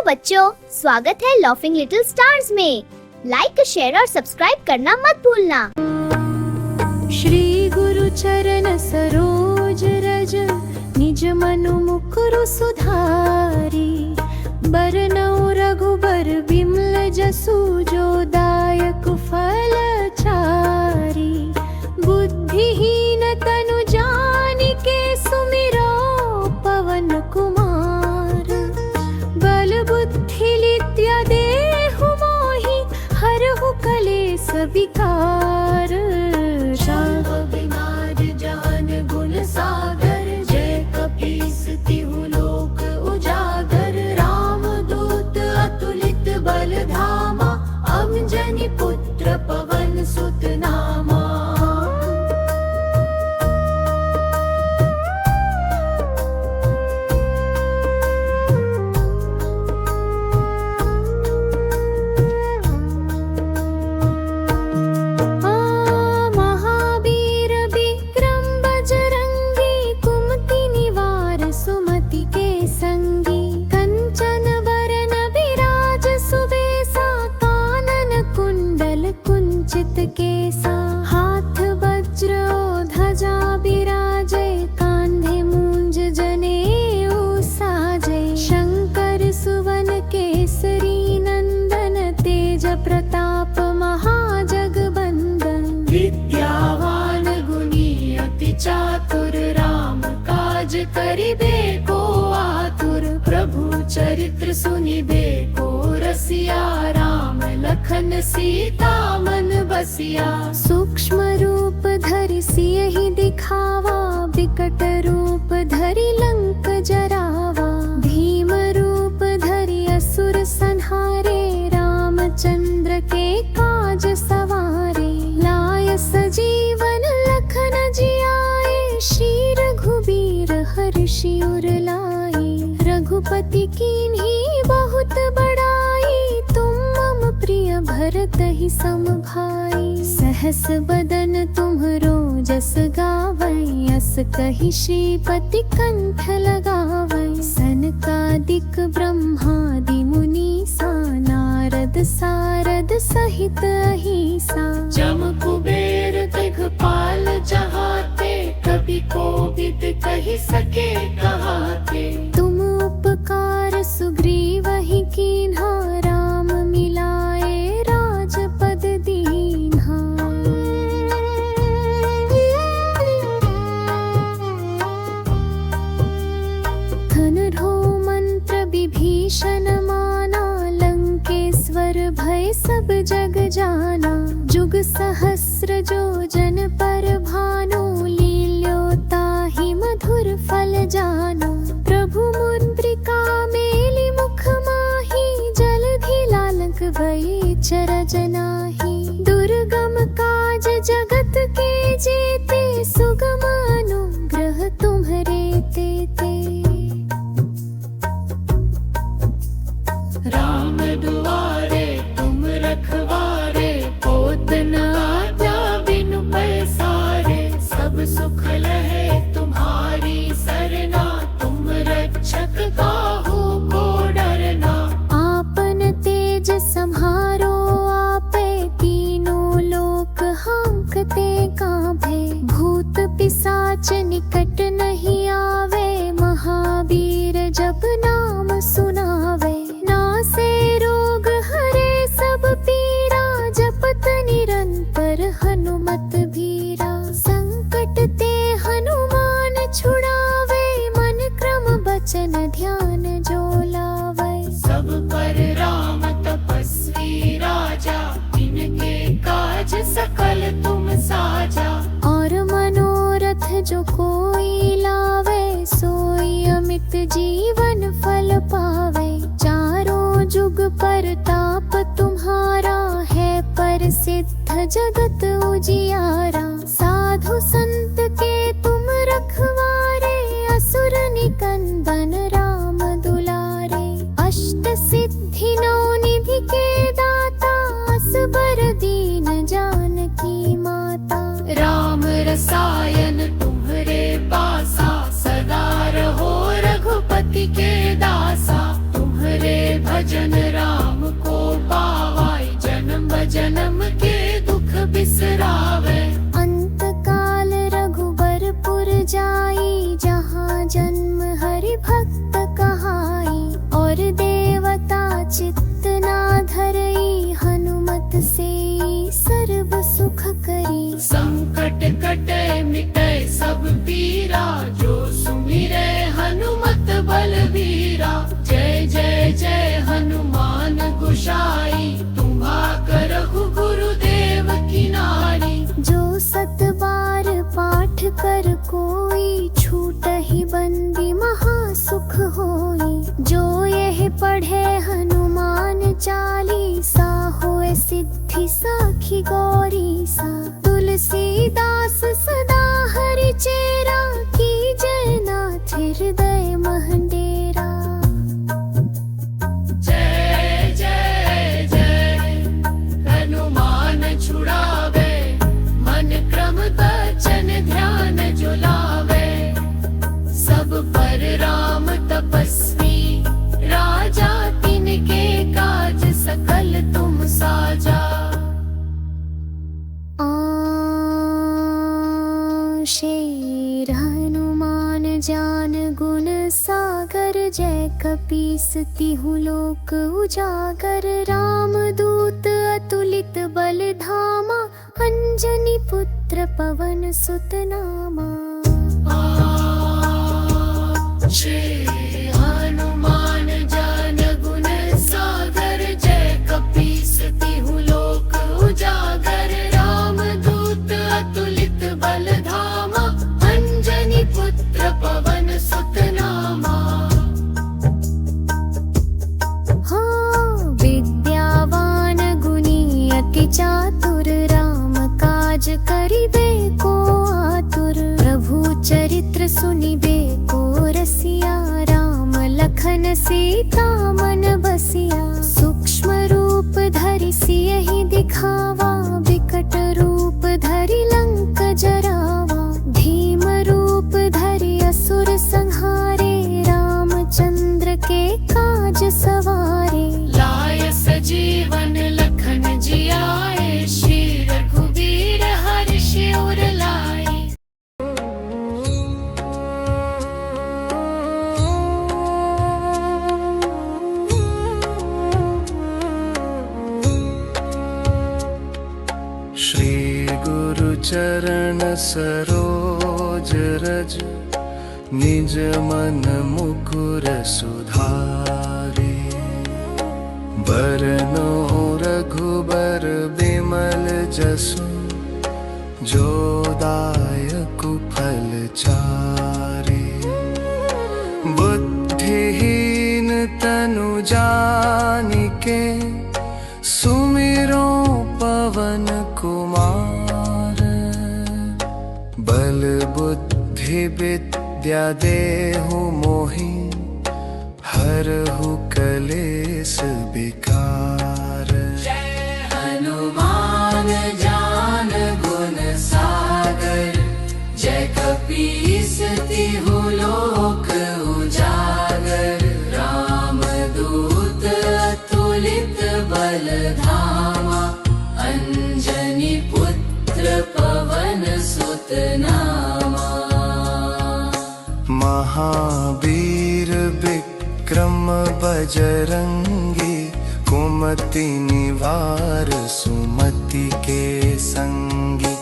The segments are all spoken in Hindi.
बच्चों, स्वागत है लॉफिंग लिटिल स्टार्स में। लाइक, शेयर और सब्सक्राइब करना मत भूलना। श्री गुरु चरण सरोज रज, निज मनु मुकुरु सुधारी। बरनउँ रघुबर बिमल जसु, जो दायक फल चारी। बुद्धिहीन तनु जानिके, सुमिरो पवन कुमार। बल बुद्धि विद्या देहु मोहि, हरहु कलेस विकार। शांत बीमार जहान गुण सागर, जय कपीस तिहु लोक उजागर। राम दूत अतुलित बल धामा, अंजनी पुत्र पवन सुत नामा। केसा हाथ वज्र ध्वजा बिराजे, कांधे मूंज जनेऊ साजे। शंकर सुवन केसरी नंदन, तेज प्रताप महाजगबंदन। विद्यावान गुणी अति चातुर, राम काज करिबे को आतुर। प्रभु चरित्र सुनिबे को रसिया, राम लखन सीता मन बसिया। सूक्ष्म रूप धरि सियहि दिखावा, विकट रूप धरि लंक जरावा। भीम रूप धरि असुर संहारे, रामचंद्र के काज सवारे। लाय सजीवन लखन जियाए, श्री रघुबीर हर्षि उर लाए। रघुपति कीन्ही बहुत बड़ाई, तुम मम प्रिय भरत ही सम भाई। सहस बदन तुम्हरो जस गावै, अस कहि श्रीपति कंठ लगावै। सनकादिक ब्रह्मादि मुनीसा, नारद सारद सहित अहिसा। जम कुबेर दिखपाल जहाते, कवि कोविद कहि सके कहाते। तुम उपकार सुग्रीवहि कीन्हा, राम मिलाए राजपद दीन्हा। धनुर्हो मंत्र विभीषण माना, लंकेश्वर भय सब जग जाना। जुग सहस्र जो जन पर भानु, लील्योताहि मधुर फल जानो। प्रभु मुद्रिका मेलि मुख माहि, जलधि लालक भई चरज नाही। दुर्गम काज जगत के जेते, सुगम अनुग्रह तुम्हरे तेते। राम दुआरे तुम रखवारे, होत न आज्ञा बिनु पैसारे। सब सुख लहे तुम्हारी सरना, तुम रक्षक काहू को डरना। आपन तेज सम्हारो आपे, तीनों लोक हांकते कांपे। भूत पिशाच निकट नहीं आवे, महावीर जब नाम सुनावे। नासे रोग हरे सब पीरा, जपत निरंतर हनुमत बीरा। संकट ते हनुमान छुड़ावे, मन क्रम बचन ध्यान जो लावे। सब पर राम तपस्वी राजा, इनके काज सकल तुम साजा। और मनोरथ जो कोई लावे, सोई अमित जीवन फल पावे। चारों जुग परताप तुम्हारा, है प्रसिद्ध जगत उजियारा। साधु संत के तुम रखवारे, असुर निकंदन राम दुलारे। अष्ट सिद्धि नौ निधि के दाता, असबर दीन जानकी माता। राम रसायन तुम्हरे पासा, सदा रहो रघुपति के दासा। तुम्हरे भज भजन राम को पावाई, जन्म जन्म के दुख बिसरावे। अंत काल रघुबरपुर जाई, जहाँ जन्म हरि भक्त कहाई। और देवता चित्त ना धरई, हनुमत से सर्व सुख करी। संकट कटे मिटे सब पीरा, जो सुमिरे हनुमत बलबीरा। जय जय जय हनुमान गोसाई, तुम्हा करहु गुरुदेव की नारी। जो 7 बार पाठ कर कोई, छूटहि बंदी महासुख होई। जो यह पढ़े हनुमान चालीसा, होए सिद्धि साखी गौरी सा। तुलसीदास सदा हरि चेरा, की जय नाथ हृदय महंडेरा। जय जय जय हनुमान छुड़ावे, मन क्रम वचन ध्यान जुलावे। सब पर राम तपस्वी राजा, तिनके काज सकल तुम साजा। शेर हनुमान ज्ञान गुण सागर, जय कपीस तिहु लोक उजागर। राम दूत अतुलित बल धामा, अंजनी पुत्र पवन सुत नामा। श्री हनुमान ज्ञान गुण सागर, जय कपीस तिहु लोक उजागर। राम दूत अतुलित बल धामा, अंजनी पुत्र पवन सुत नामा। हाँ, विद्यावान गुणी अति चातुर, राम काज करिबे को आतुर। प्रभु चरित्र सुनिबे को रसिया, राम लखन सीता मन बसिया। सूक्ष्म रूप धरि सियहि दिखावा, विकट रूप धरि लंक जरावा। भीम रूप धरि असुर संहारे, रामचंद्र के काज सवारे। लाय सजीवन लखन जियाए, श्री रघुवीर हर्षि उर लाए। श्री गुरु चरण सरोज रज, निज मन मुकुर सुधारे। बरनो रघुबर बिमल जसु, जो दायक फल चारे। बुद्धिहीन तनु जानिके, सुमिरो पवन कुमार। बल बुद्धि विद्या देहु मोहि, हरहु कलेस विकार। हनुमान ज्ञान गुण सागर, जय कपीस तिहु लोक उजागर। राम दूत अतुलित बल धामा, अंजनी पुत्र पवन सुत नामा। महावीर विक्रम बजरंगी, कुमति निवार सुमति के संगी।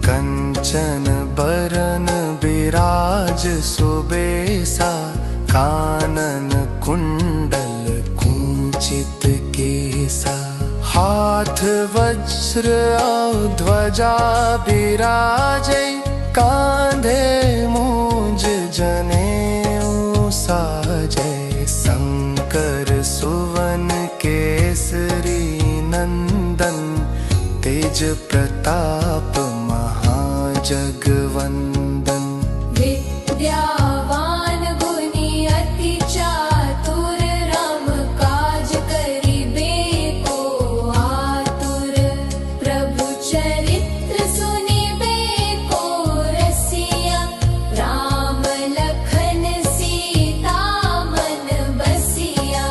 कंचन बरन विराज सुबेसा, कानन कुंडल कुंचित केसा। हाथ वज्र और ध्वजा विराजे, कांधे मूंज जनेऊ साजै। शंकर सुवन केसरी नंदन, तेज प्रताप महाजगवंदन। विद्यावान गुणी अति चातुर, राम काज करिबे को आतुर। प्रभु चरित्र सुनिबे को रसिया, राम लखन सीता मन बसिया।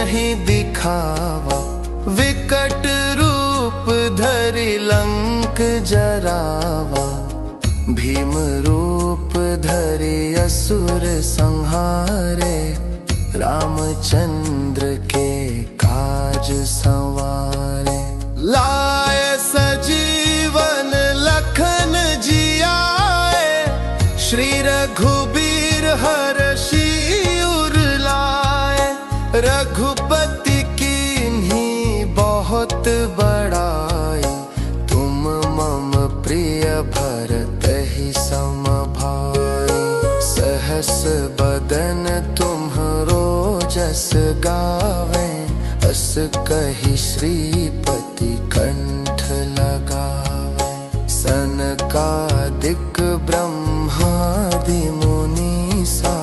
नहीं दिखावा, विकट रूप धरि लंक जरावा। भीम रूप धरि असुर संहारे, रामचंद्र के काज संवारे। लाए सजीवन लखन जियाए, श्री रघुबीर हरषि उर लाए। रघुपति कीन्ही बहुत बड़ाई, तुम मम प्रिय भरतहि सम भाई। सहस बदन तुम्हरो जस गावे, अस कहि श्रीपति कंठ लगावे। सनकादिक ब्रह्मादि मुनीसा,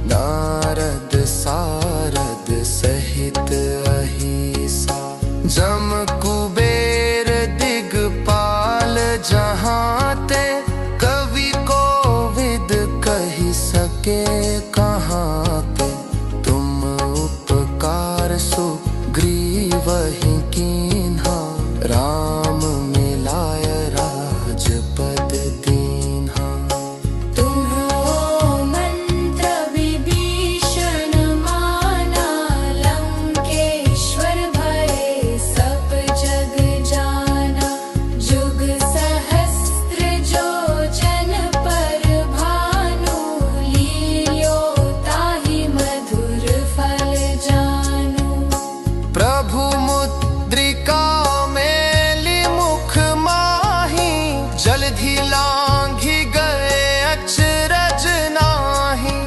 नारद सारद सहित अहिसा। जम कुबेर दिगपाल जहाते, कवि कोविद कहि सके कहाँ पे। तुम उपकार सुग्रीवहि कीन्हा, राम मिलाय राजपद दीन्हा। तुम्हरो मंत्र विभीषण माना, लंकेश्वर भये सब जग जाना। जुग सहस्त्र जो जन पर भानु, लील्यो ताहि मधुर फल जानु। प्रभु मुद्रिका मेलि मुख माही, जलधि लांघि गए अचरज नाही।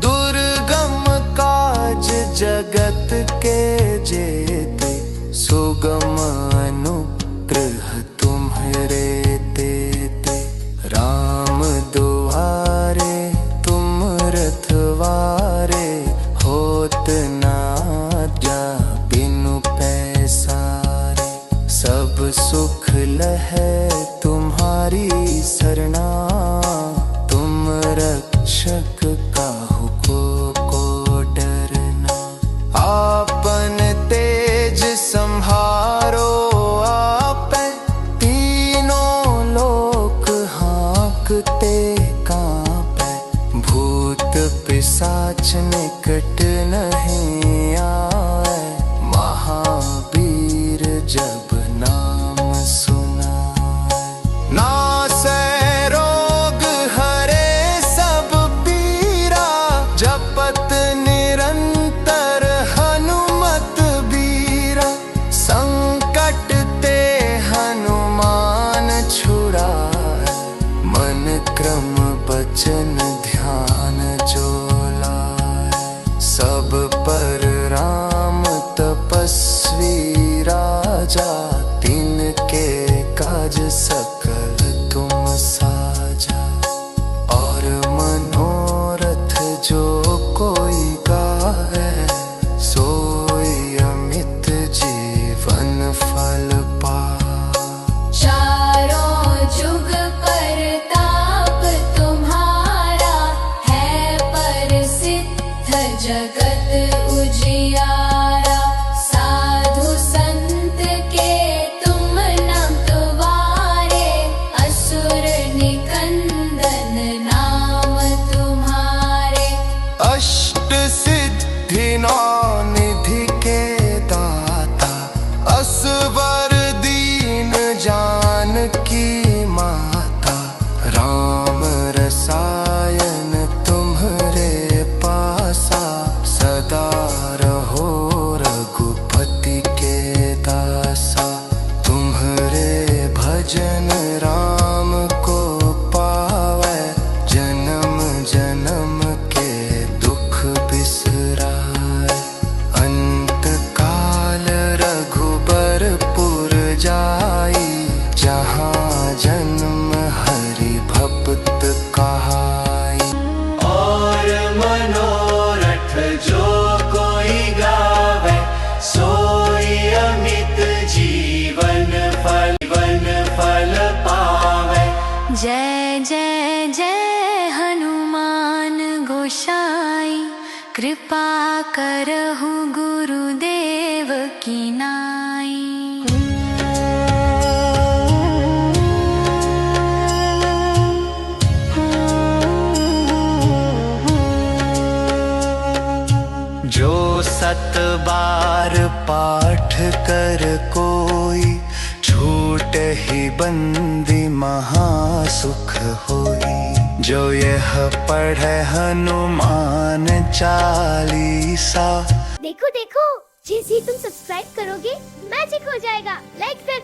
दुर्गम काज जगत के जेते, सुगम अनुग्रह तुम्हरे तेते। राम दुआरे तुम रखवारे, होत न आज्ञा बिनु पैसारे। सब सुख लहै तुम्हारी सरना, तुम रक्षक काहू को डरना। आपन तेज संहारो आपै, तीनों लोक हाँकते कांपै। भूत पिशाच निकट नहीं आए, महावीर जब नाम सुनाए। नासै रोग हरे सब पीरा, जपत निरंतर हनुमत बीरा। संकट ते हनुमान छुड़ाए, मन क्रम बचन ध्यान जो लाए। सब पर राम तपस्वी राजा, तिनके काज सकल तुम साजा। और मनोरथ जो कोई गावे, सोई अमित जीवन फल पाए। चारों जुग परताप तुम्हारा, है प्रसिद्ध जगत उजियारा। साधु संत के तुम न गवारे, असुर निकंदन नाम तुम्हारे। अष्ट सिद्धि नौ निधि के दाता, असवर दीन जानकी माता। राम रसायन तुम्हरे पासा, सदा रहो रघुपति के दासा। तुम्हरे भजन राम को पावै, जन्म जन्म के दुख बिसराय। अंत काल रघुबरपुर जाई, जहाँ जन्म हरि भक्त कहाई। और मनोरथ जो कोई गावे, सोई अमित जीवन फल पावे। जय जय जय हनुमान गोसाई, कृपा करहु गुरु की नाई। जो 7 बार पाठ कर कोई, छूट ही बंदी महासुख होई। जो यह पढ़े हनुमान चालीसा। देखो देखो, जैसे ही तुम सब्सक्राइब करोगे मैजिक हो जाएगा। लाइक कर